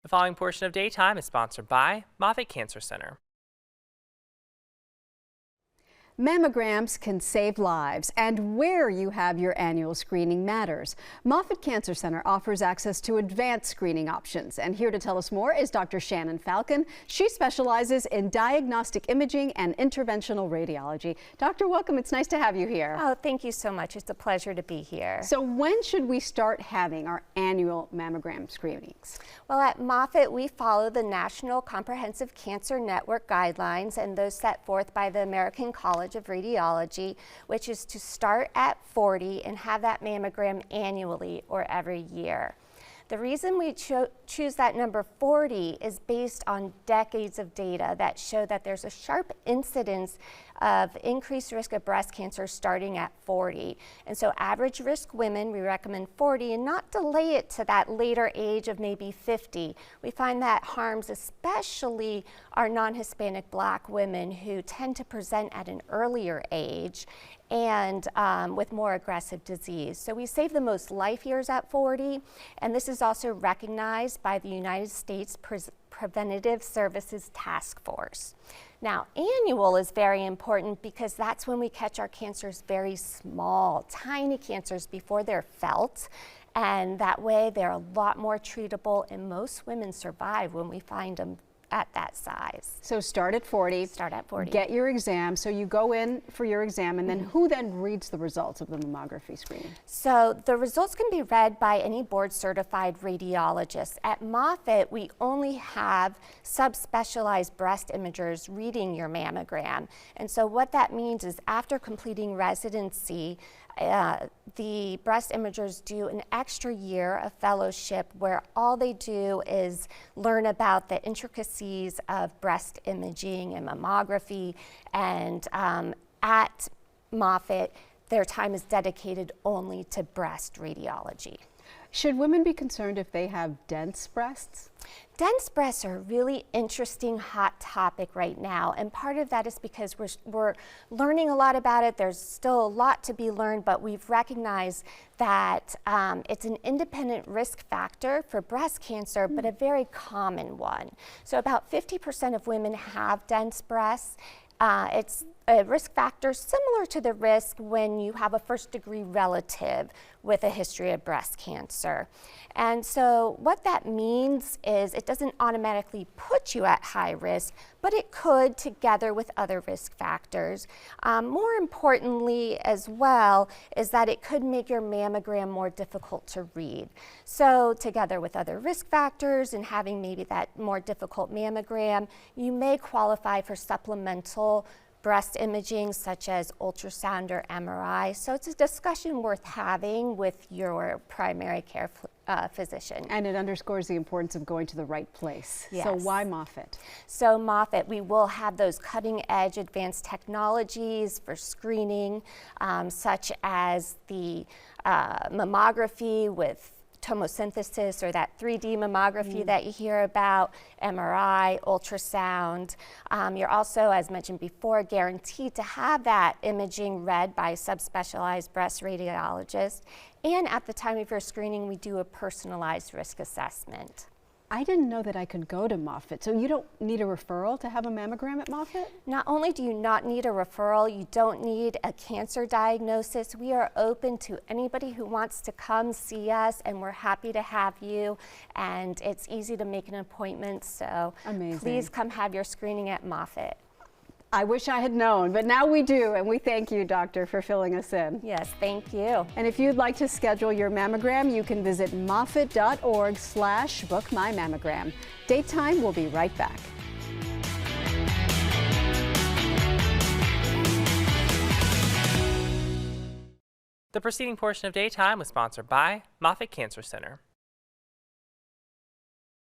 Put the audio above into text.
The following portion of Daytime is sponsored by Moffitt Cancer Center. Mammograms can save lives, and where you have your annual screening matters. Moffitt Cancer Center offers access to advanced screening options. And here to tell us more is Dr. Shannon Falcon. She specializes in diagnostic imaging and interventional radiology. Doctor, welcome. It's nice to have you here. Oh, thank you so much. It's a pleasure to be here. So when should we start having our annual mammogram screenings? Well, at Moffitt, we follow the National Comprehensive Cancer Network guidelines and those set forth by the American College of Radiology, which is to start at 40 and have that mammogram annually or every year. The reason we choose that number 40 is based on decades of data that show that there's a sharp incidence of increased risk of breast cancer starting at 40. And so average risk women, we recommend 40 and not delay it to that later age of maybe 50. We find that harms especially our non-Hispanic Black women who tend to present at an earlier age and with more aggressive disease. So we save the most life years at 40, and this is also recognized by the United States Preventative Services Task Force. Now, annual is very important because that's when we catch our cancers very small, tiny cancers before they're felt, and that way they're a lot more treatable, and most women survive when we find them at that size. So start at 40. Start at 40. Get your exam. So you go in for your exam, and then who then reads the results of the mammography screening? So the results can be read by any board-certified radiologist. At Moffitt, we only have subspecialized breast imagers reading your mammogram. And so what that means is after completing residency, the breast imagers do an extra year of fellowship where all they do is learn about the intricacies of breast imaging and mammography, and at Moffitt, their time is dedicated only to breast radiology. Should women be concerned if they have dense breasts? Dense breasts are a really interesting hot topic right now, and part of that is because we're learning a lot about it. There's still a lot to be learned, but we've recognized that it's an independent risk factor for breast cancer, but a very common one. So about 50% of women have dense breasts. It's a risk factor similar to the risk when you have a first-degree relative with a history of breast cancer. And so what that means is it doesn't automatically put you at high risk, but it could together with other risk factors. More importantly as well is that it could make your mammogram more difficult to read. So together with other risk factors and having maybe that more difficult mammogram, you may qualify for supplemental breast imaging such as ultrasound or MRI. So it's a discussion worth having with your primary care physician. And it underscores the importance of going to the right place. Yes. So why Moffitt? So Moffitt, we will have those cutting edge advanced technologies for screening, such as the mammography with tomosynthesis, or that 3D mammography that you hear about, MRI, ultrasound. You're also, as mentioned before, guaranteed to have that imaging read by a subspecialized breast radiologist. And at the time of your screening, we do a personalized risk assessment. I didn't know that I could go to Moffitt. So you don't need a referral to have a mammogram at Moffitt? Not only do you not need a referral, you don't need a cancer diagnosis. We are open to anybody who wants to come see us, and we're happy to have you. And it's easy to make an appointment, so amazing. Please come have your screening at Moffitt. I wish I had known, but now we do, and we thank you, Doctor, for filling us in. Yes, thank you. And if you'd like to schedule your mammogram, you can visit moffitt.org/bookmymammogram. Date time, we'll be right back. The preceding portion of Daytime was sponsored by Moffitt Cancer Center.